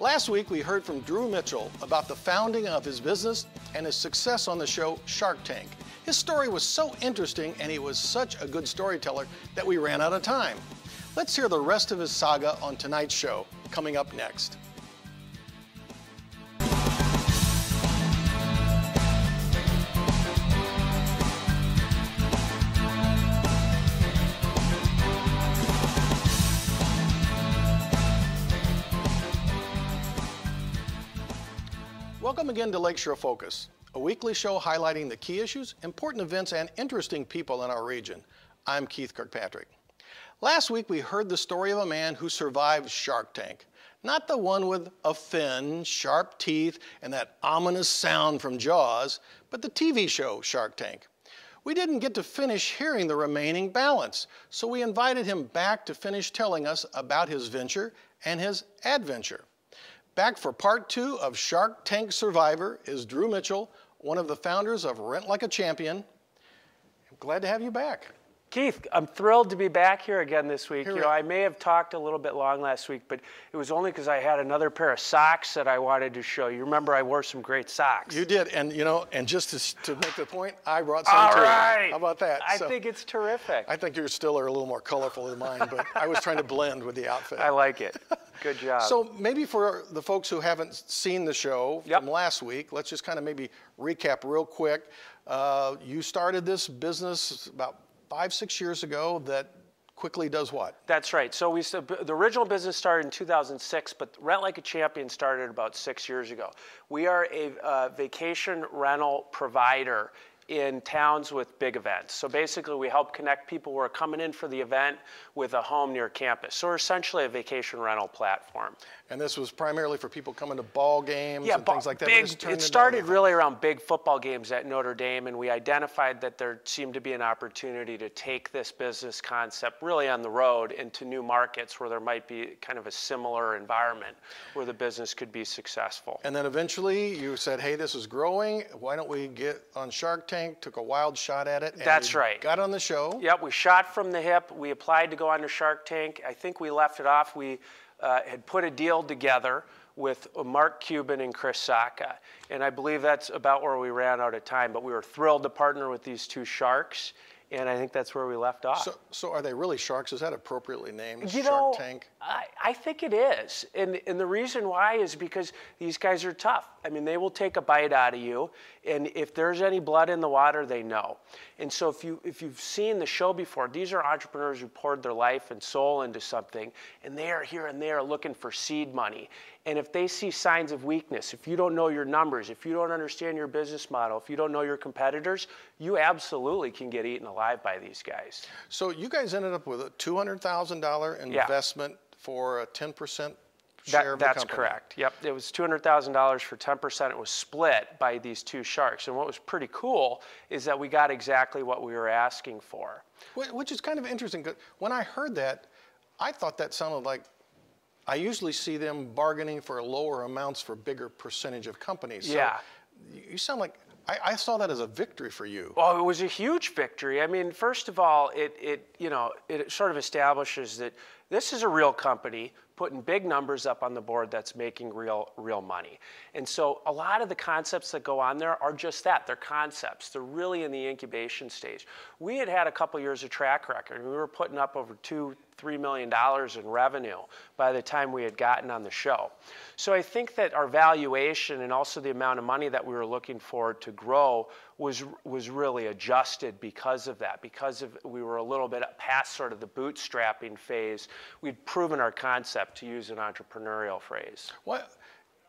Last week, we heard from Drew Mitchell about the founding of his business and his success on the show Shark Tank. His story was so interesting and he was such a good storyteller that we ran out of time. Let's hear the rest of his saga on tonight's show, coming up next. Welcome again to Lakeshore Focus, a weekly show highlighting the key issues, important events, and interesting people in our region. I'm Keith Kirkpatrick. Last week we heard the story of a man who survived Shark Tank. Not the one with a fin, sharp teeth, and that ominous sound from Jaws, but the TV show Shark Tank. We didn't get to finish hearing the remaining balance, so we invited him back to finish telling us about his venture and his adventure. Back for part 2 of Shark Tank Survivor is Drew Mitchell, one of the founders of Rent Like a Champion. I'm glad to have you back. Keith, I'm thrilled to be back here again this week. I may have talked a little bit long last week, but it was only because I had another pair of socks that I wanted to show you. Remember, I wore some great socks. You did, and and just to make the point, I brought some too. All right. How about that? I think it's terrific. I think yours still are a little more colorful than mine, but I was trying to blend with the outfit. I like it. Good job. So maybe for the folks who haven't seen the show from last week, let's just kind of maybe recap real quick. You started this business about 5-6 years ago that quickly does what? That's right. So the original business started in 2006, but Rent Like a Champion started about 6 years ago. We are a vacation rental provider in towns with big events. So basically we help connect people who are coming in for the event with a home near campus. So we're essentially a vacation rental platform. And this was primarily for people coming to ball games and things like that? It started really around big football games at Notre Dame, and we identified that there seemed to be an opportunity to take this business concept really on the road into new markets where there might be kind of a similar environment where the business could be successful. And then eventually you said, hey, this is growing. Why don't we get on Shark Tank? Took a wild shot at it. And That's right. Got on the show. Yep, we shot from the hip. We applied to go on to Shark Tank. I think we left it off. We had put a deal together with Mark Cuban and Chris Sacca. And I believe that's about where we ran out of time. But we were thrilled to partner with these two sharks. And I think that's where we left off. So are they really sharks? Is that appropriately named, Shark Tank? I think it is. And the reason why is because these guys are tough. I mean, they will take a bite out of you. And if there's any blood in the water, they know. And so if you've seen the show before, these are entrepreneurs who poured their life and soul into something. And they are here and there looking for seed money. And if they see signs of weakness, if you don't know your numbers, if you don't understand your business model, if you don't know your competitors, you absolutely can get eaten alive by these guys. So you guys ended up with a $200,000 investment for a 10% share of the company. That's correct. Yep, it was $200,000 for 10%. It was split by these two sharks. And what was pretty cool is that we got exactly what we were asking for. Which is kind of interesting, because when I heard that, I thought that sounded like I usually see them bargaining for lower amounts for bigger percentage of companies. So you sound like, I saw that as a victory for you. Well, it was a huge victory. I mean, first of all, it sort of establishes that this is a real company putting big numbers up on the board that's making real money. And so a lot of the concepts that go on there are just that. They're concepts. They're really in the incubation stage. We had a couple years of track record. We were putting up over $2-3 million in revenue by the time we had gotten on the show. So I think that our valuation and also the amount of money that we were looking for to grow was really adjusted because of that. Because we were a little bit past sort of the bootstrapping phase. We'd proven our concept, to use an entrepreneurial phrase. What?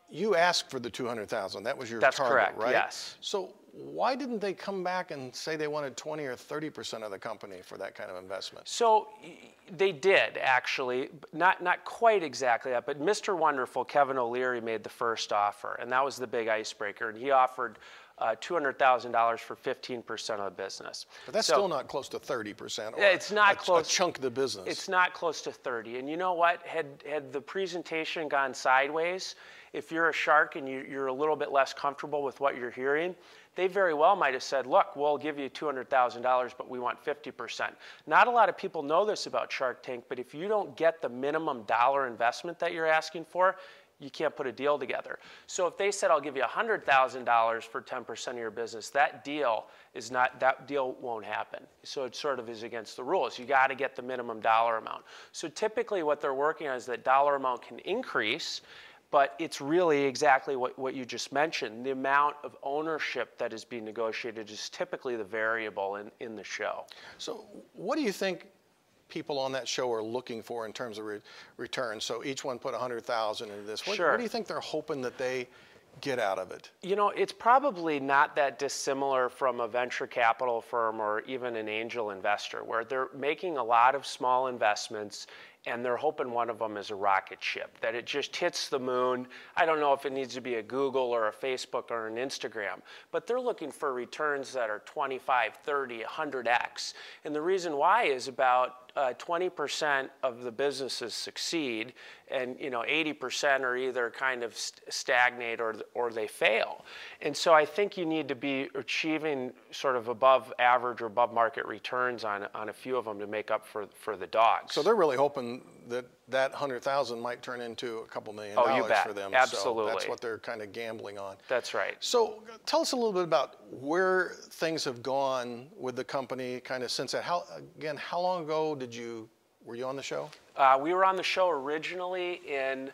You asked for the $200,000. That was your target, correct, right? Yes. So why didn't they come back and say they wanted 20 or 30% of the company for that kind of investment? So they did, actually. Not quite exactly that, but Mr. Wonderful, Kevin O'Leary, made the first offer, and that was the big icebreaker. And he offered $200,000 for 15% of the business. But that's still not close to 30%. Or it's not close. A chunk of the business. It's not close to 30. And you know what? Had the presentation gone sideways, if you're a shark and you're a little bit less comfortable with what you're hearing, they very well might have said, look, we'll give you $200,000, but we want 50%. Not a lot of people know this about Shark Tank, but if you don't get the minimum dollar investment that you're asking for, you can't put a deal together. So if they said, I'll give you $100,000 for 10% of your business, that deal won't happen. So it sort of is against the rules. You got to get the minimum dollar amount. So typically what they're working on is that dollar amount can increase, but it's really exactly what you just mentioned. The amount of ownership that is being negotiated is typically the variable in the show. So what do you think people on that show are looking for in terms of return? So each one put 100,000 into this. What do you think they're hoping that they get out of it? You know, it's probably not that dissimilar from a venture capital firm or even an angel investor, where they're making a lot of small investments and they're hoping one of them is a rocket ship, that it just hits the moon. I don't know if it needs to be a Google or a Facebook or an Instagram, but they're looking for returns that are 25, 30, 100x. And the reason why is about 20% of the businesses succeed, and 80% are either kind of stagnate or they fail. And so I think you need to be achieving sort of above average or above market returns on a few of them to make up for the dogs. So they're really hoping that 100,000 might turn into a couple $1 million for them. Absolutely. So that's what they're kind of gambling on. That's right. So tell us a little bit about where things have gone with the company kind of since that. How long ago were you on the show? We were on the show originally it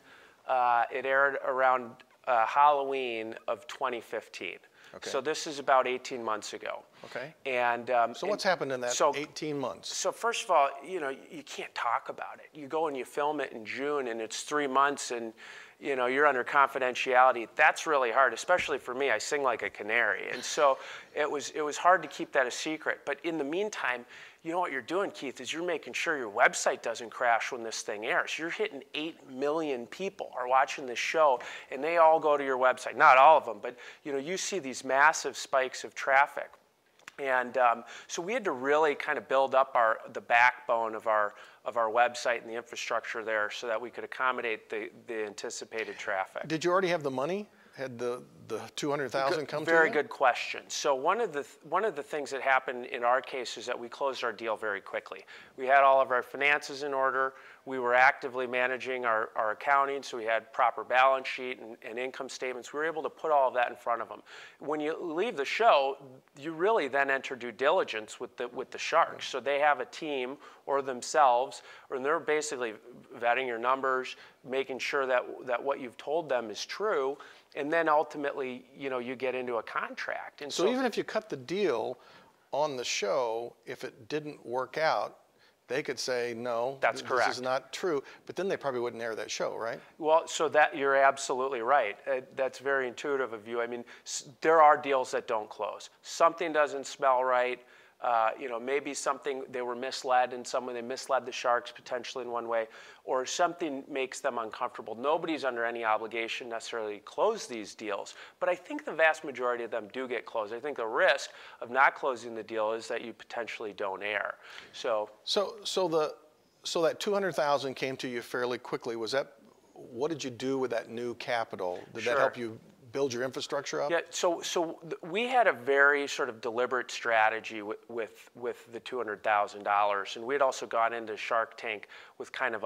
aired around Halloween of 2015. Okay. So this is about 18 months ago. Okay. And so what's happened in that 18 months? So first of all, you can't talk about it. You go and you film it in June, and it's 3 months, and you're under confidentiality. That's really hard, especially for me. I sing like a canary, and so it was hard to keep that a secret. But in the meantime, you know what you're doing, Keith, is you're making sure your website doesn't crash when this thing airs. You're hitting 8 million people are watching this show, and they all go to your website. Not all of them, but you see these massive spikes of traffic. And so we had to really kind of build up the backbone of our website and the infrastructure there so that we could accommodate the anticipated traffic. Did you already have the money? Had the 200,000 come to you? Very good question. So one of the things that happened in our case is that we closed our deal very quickly. We had all of our finances in order. We were actively managing our accounting, so we had proper balance sheet and income statements. We were able to put all of that in front of them. When you leave the show, you really then enter due diligence with the Sharks. So they have a team or themselves, and they're basically vetting your numbers, making sure that what you've told them is true, and then ultimately, you get into a contract. And so even if you cut the deal on the show, if it didn't work out, they could say, no, that's correct. This is not true, but then they probably wouldn't air that show, right? Well, so that you're absolutely right. That's very intuitive of you. I mean, there are deals that don't close. Something doesn't smell right. Maybe they were misled in some way. They misled the Sharks potentially in one way, or something makes them uncomfortable. Nobody's under any obligation necessarily to close these deals, but I think the vast majority of them do get closed. I think the risk of not closing the deal is that you potentially don't air. So that 200,000 came to you fairly quickly. What did you do with that new capital? Did that help you build your infrastructure up? Yeah, so we had a very sort of deliberate strategy with the $200,000, and we had also gone into Shark Tank with kind of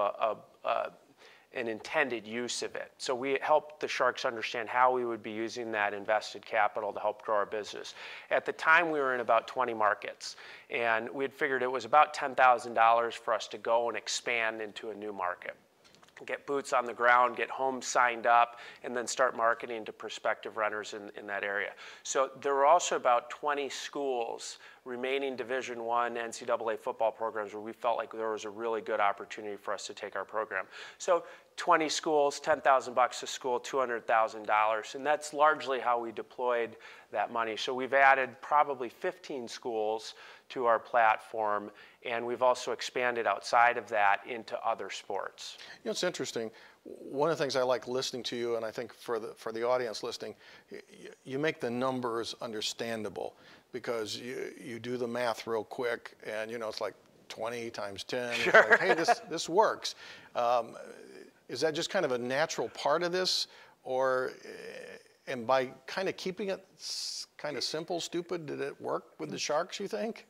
an intended use of it. So we helped the Sharks understand how we would be using that invested capital to help grow our business. At the time, we were in about 20 markets, and we had figured it was about $10,000 for us to go and expand into a new market. Get boots on the ground, get homes signed up, and then start marketing to prospective renters in that area. So there were also about 20 schools, remaining Division I NCAA football programs, where we felt like there was a really good opportunity for us to take our program. So 20 schools, $10,000 a school, $200,000, and that's largely how we deployed that money. So we've added probably 15 schools to our platform, and we've also expanded outside of that into other sports. It's interesting. One of the things I like listening to you, and I think for the audience listening, you make the numbers understandable, because you do the math real quick, and it's like 20 times 10. Sure. It's like, hey, this works. Is that just kind of a natural part of this, and by kind of keeping it kind of simple, stupid, did it work with the Sharks, you think?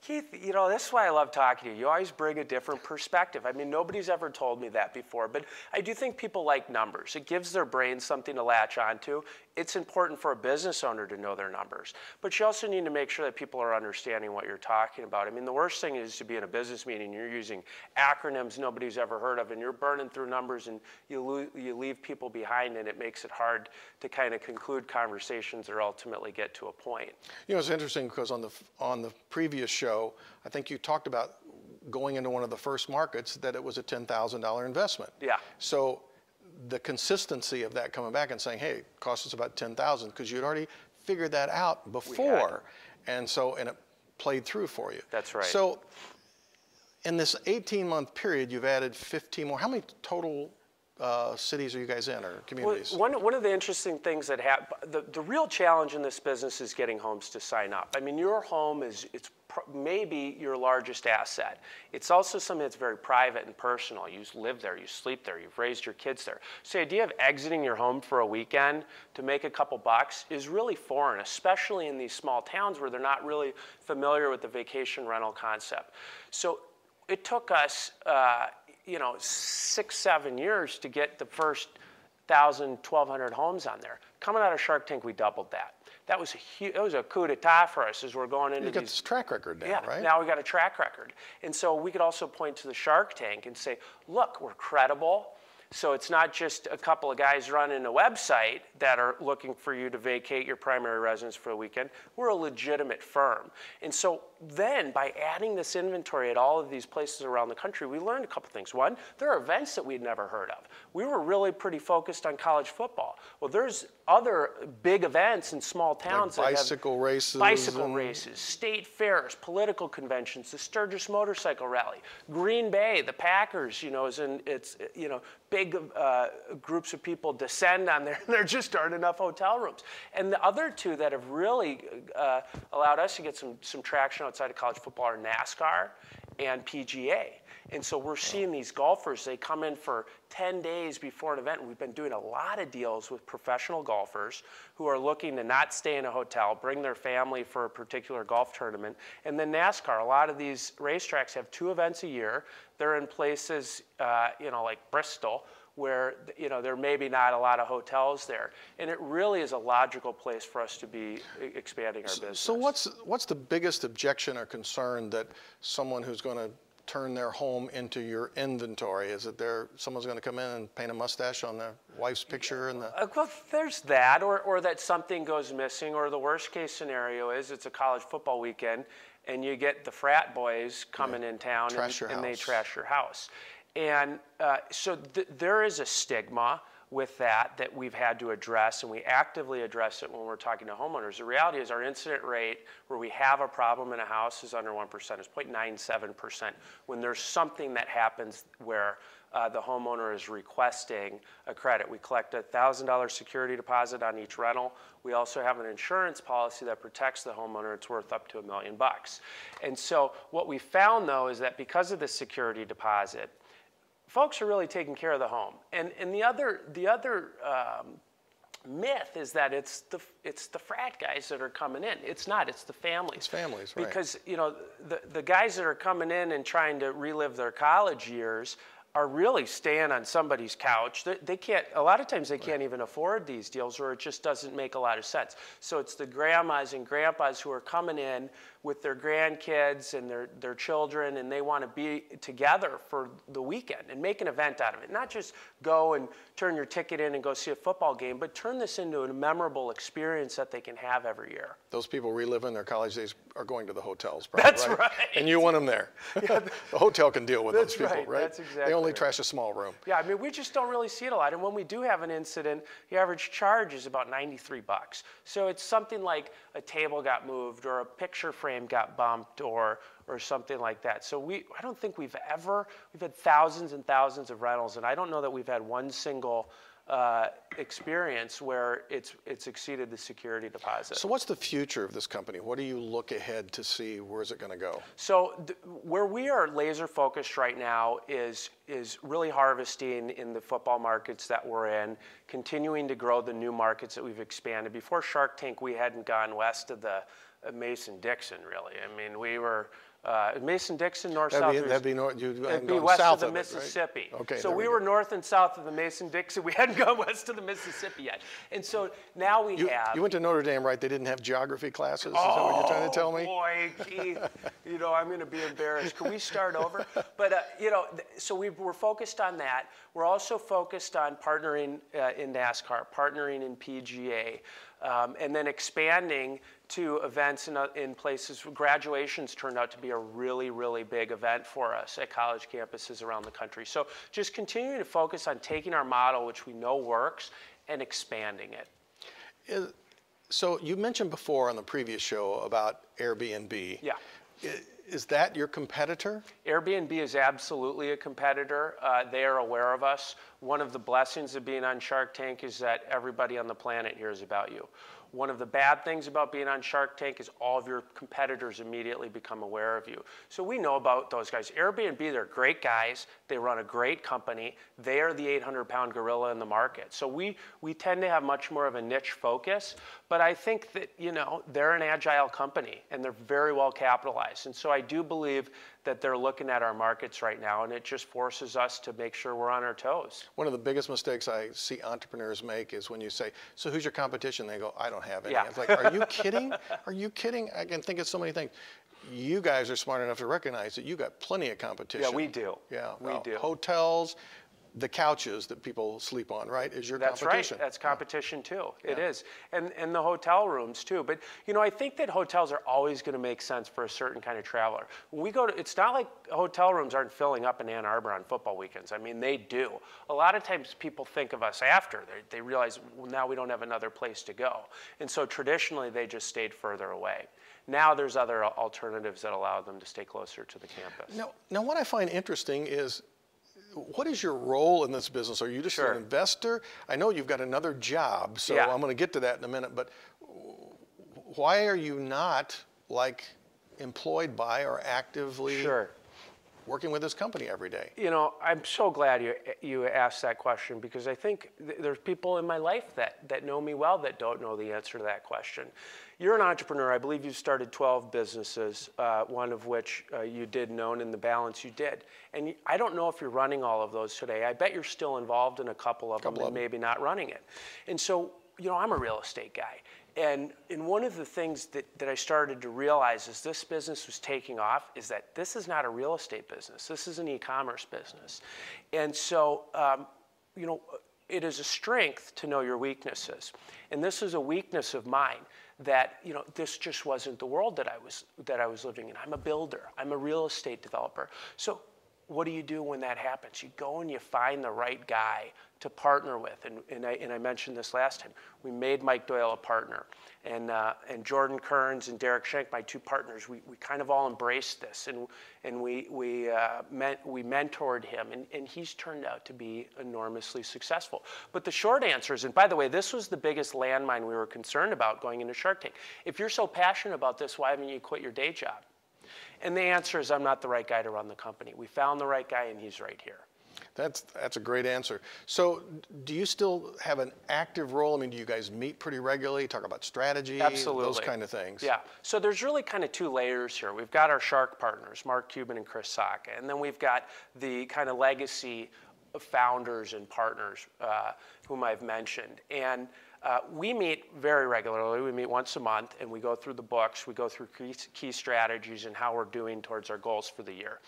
Keith, you know, this is why I love talking to you. You always bring a different perspective. I mean, nobody's ever told me that before, but I do think people like numbers. It gives their brain something to latch onto. It's important for a business owner to know their numbers, but you also need to make sure that people are understanding what you're talking about. I mean, the worst thing is to be in a business meeting, you're using acronyms nobody's ever heard of, and you're burning through numbers, and you leave people behind, and it makes it hard to kind of conclude conversations or ultimately get to a point. You know, it's interesting because on the previous show, I think you talked about going into one of the first markets that it was a $10,000 investment. Yeah. So the consistency of that coming back and saying, hey, it cost us about $10,000 because you'd already figured that out before, and it played through for you. That's right. So in this 18-month period, you've added 15 more. How many total cities are you guys in, or communities? Well, one of the interesting things that the real challenge in this business is getting homes to sign up. I mean, your home it's maybe your largest asset. It's also something that's very private and personal. You live there, you sleep there, you've raised your kids there. So the idea of exiting your home for a weekend to make a couple bucks is really foreign, especially in these small towns where they're not really familiar with the vacation rental concept. So it took us 6-7 years to get the first 1,000, 1,200 homes on there. Coming out of Shark Tank, we doubled that. That was a coup d'etat for us as we're going into you got this track record now, right? Now we got a track record. And so we could also point to the Shark Tank and say, look, we're credible. So it's not just a couple of guys running a website that are looking for you to vacate your primary residence for a weekend. We're a legitimate firm. And so then by adding this inventory at all of these places around the country, we learned a couple things. One, there are events that we'd never heard of. We were really pretty focused on college football. Well, there's other big events in small towns. Like bicycle races. Bicycle races, state fairs, political conventions, the Sturgis Motorcycle Rally. Green Bay, the Packers, big groups of people descend on there, and there just aren't enough hotel rooms. And the other two that have really allowed us to get some traction outside of college football are NASCAR and PGA. And so we're seeing these golfers, they come in for 10 days before an event. We've been doing a lot of deals with professional golfers who are looking to not stay in a hotel, bring their family for a particular golf tournament. And then NASCAR, a lot of these racetracks have 2 events a year. They're in places, like Bristol, where there may be not a lot of hotels there. And it really is a logical place for us to be expanding our business. So what's the biggest objection or concern that someone who's going to turn their home into your inventory? Is it someone's going to come in and paint a mustache on their wife's picture? Well, there's that, or that something goes missing, or the worst case scenario is it's a college football weekend and you get the frat boys coming in town and they trash your house. And so there is a stigma with that we've had to address, and we actively address it when we're talking to homeowners. The reality is our incident rate where we have a problem in a house is under 1%. It's 0.97%. When there's something that happens where the homeowner is requesting a credit, we collect a $1,000 security deposit on each rental. We also have an insurance policy that protects the homeowner. It's worth up to $1 million. And so what we found, though, is that because of the security deposit, folks are really taking care of the home. And the other myth is that it's the frat guys that are coming in. It's not. It's the families. It's families, right? Because the guys that are coming in and trying to relive their college years are really staying on somebody's couch. They can't. A lot of times they can't even afford these deals, or it just doesn't make a lot of sense. So it's the grandmas and grandpas who are coming in with their grandkids and their children, and they want to be together for the weekend and make an event out of it. Not just go and turn your ticket in and go see a football game, but turn this into a memorable experience that they can have every year. Those people reliving their college days are going to the hotels, probably, That's right. And you want them there. The hotel can deal with those people, right? That's exactly They only right. trash a small room. Yeah, I mean, we just don't really see it a lot. And when we do have an incident, the average charge is about $93. So it's something like a table got moved, or a picture frame got bumped, or something like that. So I don't think we've had thousands and thousands of rentals, and I don't know that we've had one single experience where it's exceeded the security deposit. So what's the future of this company? What do you look ahead to see? Where's it going to go? So where we are laser focused right now is really harvesting in the football markets that we're in, continuing to grow the new markets that we've expanded. Before Shark Tank, we hadn't gone west of the Mason-Dixon, really. I mean, we were Mason-Dixon, north-south. That'd be north. It'd be west south of the it, Mississippi. Right? Okay. So we were north and south of the Mason-Dixon. We hadn't gone west of the Mississippi yet. And so now we have. You went to Notre Dame, right? They didn't have geography classes? Is that what you're trying to tell me? Oh, boy, Keith. I'm going to be embarrassed. Can we start over? But, so we're focused on that. We're also focused on partnering in NASCAR, partnering in PGA, and then expanding to events in places. Graduations turned out to be a really, really big event for us at college campuses around the country. So just continuing to focus on taking our model, which we know works, and expanding it. So you mentioned before on the previous show about Airbnb. Yeah. Is that your competitor? Airbnb is absolutely a competitor. They are aware of us. One of the blessings of being on Shark Tank is that everybody on the planet hears about you. One of the bad things about being on Shark Tank is all of your competitors immediately become aware of you. So we know about those guys. Airbnb, they're great guys. They run a great company. They are the 800-pound gorilla in the market. So we tend to have much more of a niche focus. But I think that, they're an agile company, and they're very well capitalized. And so I do believe that they're looking at our markets right now, and it just forces us to make sure we're on our toes. One of the biggest mistakes I see entrepreneurs make is when you say, so who's your competition? They go, I don't have any. Yeah. It's like, are you kidding? Are you kidding? I can think of so many things. You guys are smart enough to recognize that you got plenty of competition. Yeah, we do. Yeah, we do. Hotels, the couches that people sleep on, right, is your competition. That's right. That's competition too. Yeah. It is. And the hotel rooms too. But, I think that hotels are always going to make sense for a certain kind of traveler. When we go to, it's not like hotel rooms aren't filling up in Ann Arbor on football weekends. I mean, they do. A lot of times people think of us after. They realize, well, now we don't have another place to go. And so traditionally, they just stayed further away. Now there's other alternatives that allow them to stay closer to the campus. Now what I find interesting is, what is your role in this business? Are you just an investor? I know you've got another job, so I'm going to get to that in a minute, but why are you not employed by or actively working with this company every day? I'm so glad you asked that question, because I think there's people in my life that know me well that don't know the answer to that question. You're an entrepreneur. I believe you've started 12 businesses, one of which you did known in the balance you did. And I don't know if you're running all of those today. I bet you're still involved in a couple of them and maybe not running it. And so, I'm a real estate guy. And one of the things that I started to realize as this business was taking off is that this is not a real estate business. This is an e-commerce business. And so, it is a strength to know your weaknesses. And this is a weakness of mine, that this just wasn't the world that I was living in. I'm a builder. I'm a real estate developer. So what do you do when that happens? You go and you find the right guy to partner with. And I mentioned this last time. We made Mike Doyle a partner. And Jordan Kearns and Derek Schenk, my two partners, we kind of all embraced this. And we mentored him. And he's turned out to be enormously successful. But the short answer is, and by the way, this was the biggest landmine we were concerned about going into Shark Tank. If you're so passionate about this, why haven't you quit your day job? And the answer is, I'm not the right guy to run the company. We found the right guy, and he's right here. That's a great answer. So do you still have an active role? I mean, do you guys meet pretty regularly, talk about strategy, those kind of things? Yeah. So there's really kind of two layers here. We've got our Shark partners, Mark Cuban and Chris Sacca, and then we've got the kind of legacy of founders and partners whom I've mentioned. And we meet very regularly. We meet once a month, and we go through the books. We go through key strategies and how we're doing towards our goals for the year.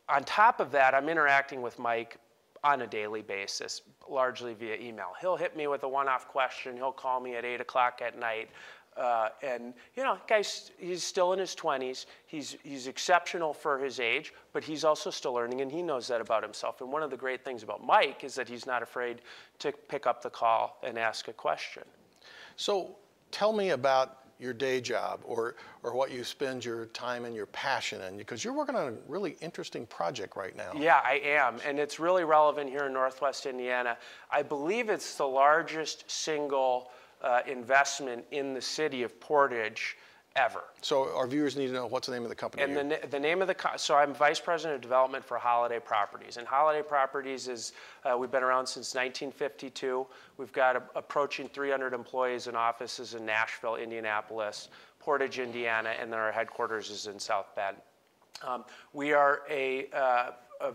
On top of that, I'm interacting with Mike on a daily basis, largely via email. He'll hit me with a one-off question. He'll call me at 8 o'clock at night. And guys, he's still in his 20s. He's exceptional for his age, but he's also still learning, and he knows that about himself. And one of the great things about Mike is that he's not afraid to pick up the call and ask a question. So tell me about your day job, or what you spend your time and your passion in, because you're working on a really interesting project right now. Yeah, I am, and it's really relevant here in Northwest Indiana. I believe it's the largest single investment in the city of Portage ever. So our viewers need to know, what's the name of the company? And the name of so I'm Vice President of Development for Holiday Properties. And Holiday Properties is, we've been around since 1952. We've got approaching 300 employees in offices in Nashville, Indianapolis, Portage, Indiana, and then our headquarters is in South Bend. We are a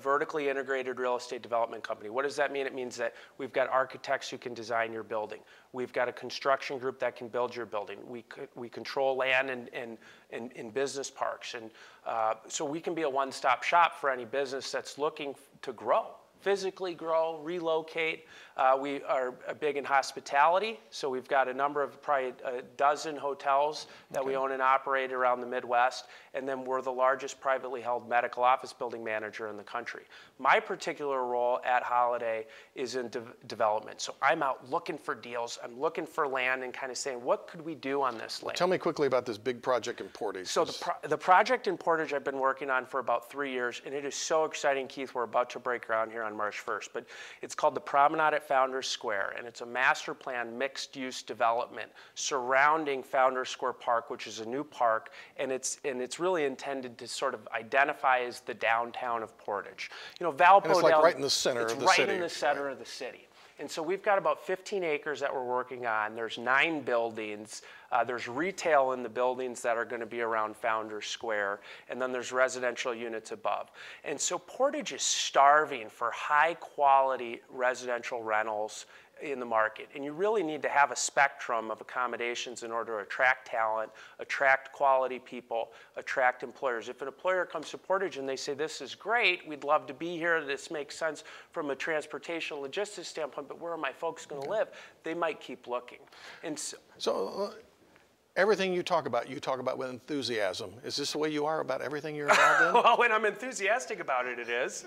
vertically integrated real estate development company. What does that mean? It means that we've got architects who can design your building. We've got a construction group that can build your building. We control land in business parks. And so we can be a one-stop shop for any business that's looking to grow, physically grow, relocate. We are big in hospitality, so we've got a number of, probably a dozen hotels that we own and operate around the Midwest, and then we're the largest privately held medical office building manager in the country. My particular role at Holiday is in development, so I'm out looking for deals, I'm looking for land and kind of saying, what could we do on this land? Tell me quickly about this big project in Portage. So the project in Portage I've been working on for about 3 years, and it is so exciting, Keith. We're about to break ground here on March 1st, but it's called the Promenade at Founders Square, and it's a master plan mixed-use development surrounding Founders Square Park, which is a new park, and it's really intended to sort of identify as the downtown of Portage. You know, Valpo. And it's like right in the center of the city. It's right in the center of the city. And so we've got about 15 acres that we're working on. There's 9 buildings. There's retail in the buildings that are going to be around Founders Square, and then there's residential units above. And so Portage is starving for high-quality residential rentals in the market. And you really need to have a spectrum of accommodations in order to attract talent, attract quality people, attract employers. If an employer comes to Portage and they say, this is great, we'd love to be here, this makes sense from a transportation logistics standpoint, but where are my folks going to live? They might keep looking. And so everything you talk about with enthusiasm. Is this the way you are about everything you're involved in? Well, when I'm enthusiastic about it, it is.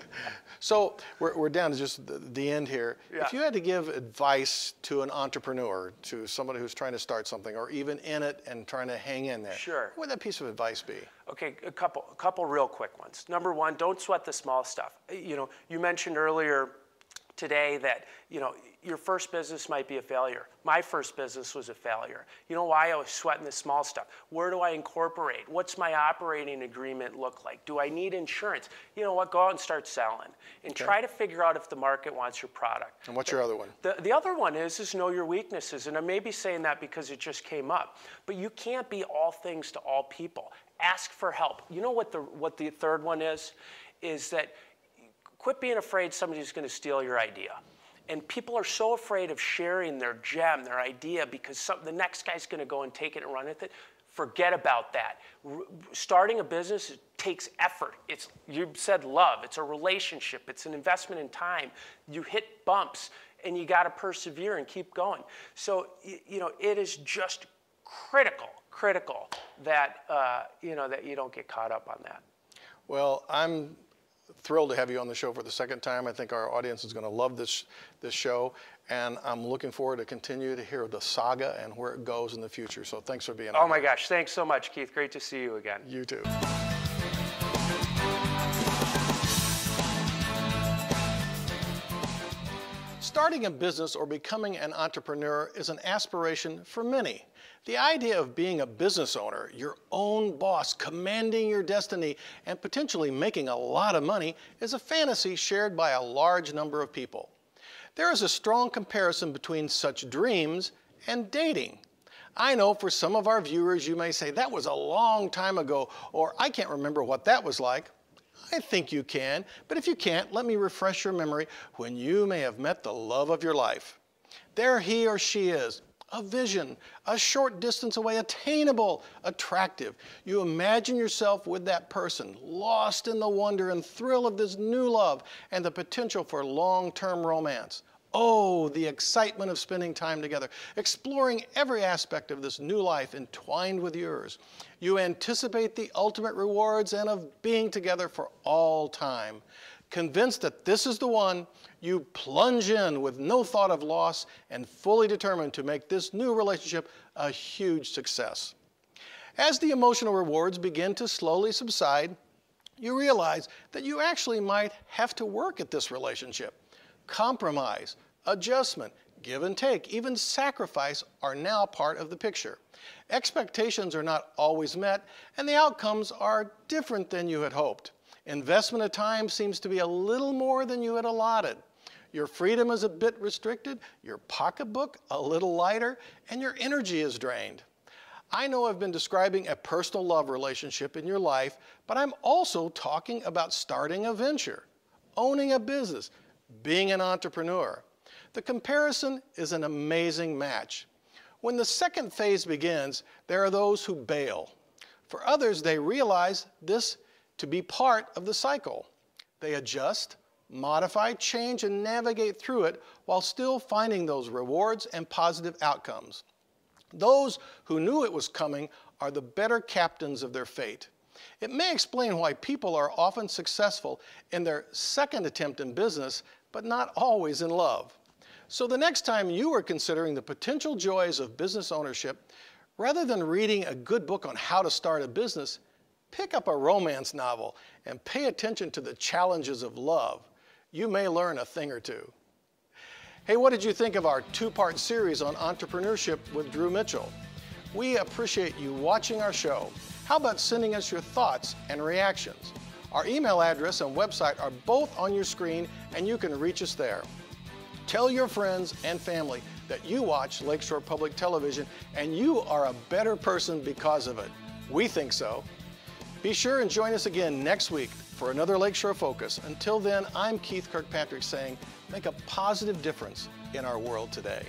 So we're down to just the end here. Yeah. If you had to give advice to an entrepreneur, to somebody who's trying to start something, or even in it and trying to hang in there, sure, what would that piece of advice be? Okay, a couple real quick ones. Number one, don't sweat the small stuff. You know, you mentioned earlier today that, you know, your first business might be a failure. My first business was a failure. You know why? I was sweating the small stuff. Where do I incorporate? What's my operating agreement look like? Do I need insurance? You know what? Go out and start selling and try to figure out if the market wants your product. And what's your other one? The other one is know your weaknesses. And I may be saying that because it just came up. But you can't be all things to all people. Ask for help. You know what the third one is? Is that quit being afraid somebody's going to steal your idea. And people are so afraid of sharing their gem, their idea, because the next guy's going to go and take it and run with it. Forget about that. Starting a business takes effort. You said love. It's a relationship. It's an investment in time. You hit bumps, and you got to persevere and keep going. So, you know, it is just critical that, you know, that you don't get caught up on that. Well, I'm thrilled to have you on the show for the second time. I think our audience is going to love this show, and I'm looking forward to continue to hear the saga and where it goes in the future. So thanks for being on. Oh my gosh, thanks so much, Keith. Great to see you again. You too. Starting a business or becoming an entrepreneur is an aspiration for many. The idea of being a business owner, your own boss, commanding your destiny, and potentially making a lot of money is a fantasy shared by a large number of people. There is a strong comparison between such dreams and dating. I know for some of our viewers you may say, that was a long time ago, or I can't remember what that was like. I think you can, but if you can't, let me refresh your memory when you may have met the love of your life. There he or she is. A vision, a short distance away, attainable, attractive. You imagine yourself with that person, lost in the wonder and thrill of this new love and the potential for long-term romance. Oh, the excitement of spending time together, exploring every aspect of this new life entwined with yours. You anticipate the ultimate rewards and of being together for all time. Convinced that this is the one, you plunge in with no thought of loss and fully determined to make this new relationship a huge success. As the emotional rewards begin to slowly subside, you realize that you actually might have to work at this relationship, compromise, Adjustment, give and take, even sacrifice are now part of the picture. Expectations are not always met, and the outcomes are different than you had hoped. Investment of time seems to be a little more than you had allotted. Your freedom is a bit restricted, your pocketbook a little lighter, and your energy is drained. I know I've been describing a personal love relationship in your life, but I'm also talking about starting a venture, owning a business, being an entrepreneur. The comparison is an amazing match. When the second phase begins, there are those who bail. For others, they realize this to be part of the cycle. They adjust, modify, change, and navigate through it while still finding those rewards and positive outcomes. Those who knew it was coming are the better captains of their fate. It may explain why people are often successful in their second attempt in business, but not always in love. So the next time you are considering the potential joys of business ownership, rather than reading a good book on how to start a business, pick up a romance novel and pay attention to the challenges of love. You may learn a thing or two. Hey, what did you think of our two-part series on entrepreneurship with Drew Mitchell? We appreciate you watching our show. How about sending us your thoughts and reactions? Our email address and website are both on your screen, and you can reach us there. Tell your friends and family that you watch Lakeshore Public Television and you are a better person because of it. We think so. Be sure and join us again next week for another Lakeshore Focus. Until then, I'm Keith Kirkpatrick saying, make a positive difference in our world today.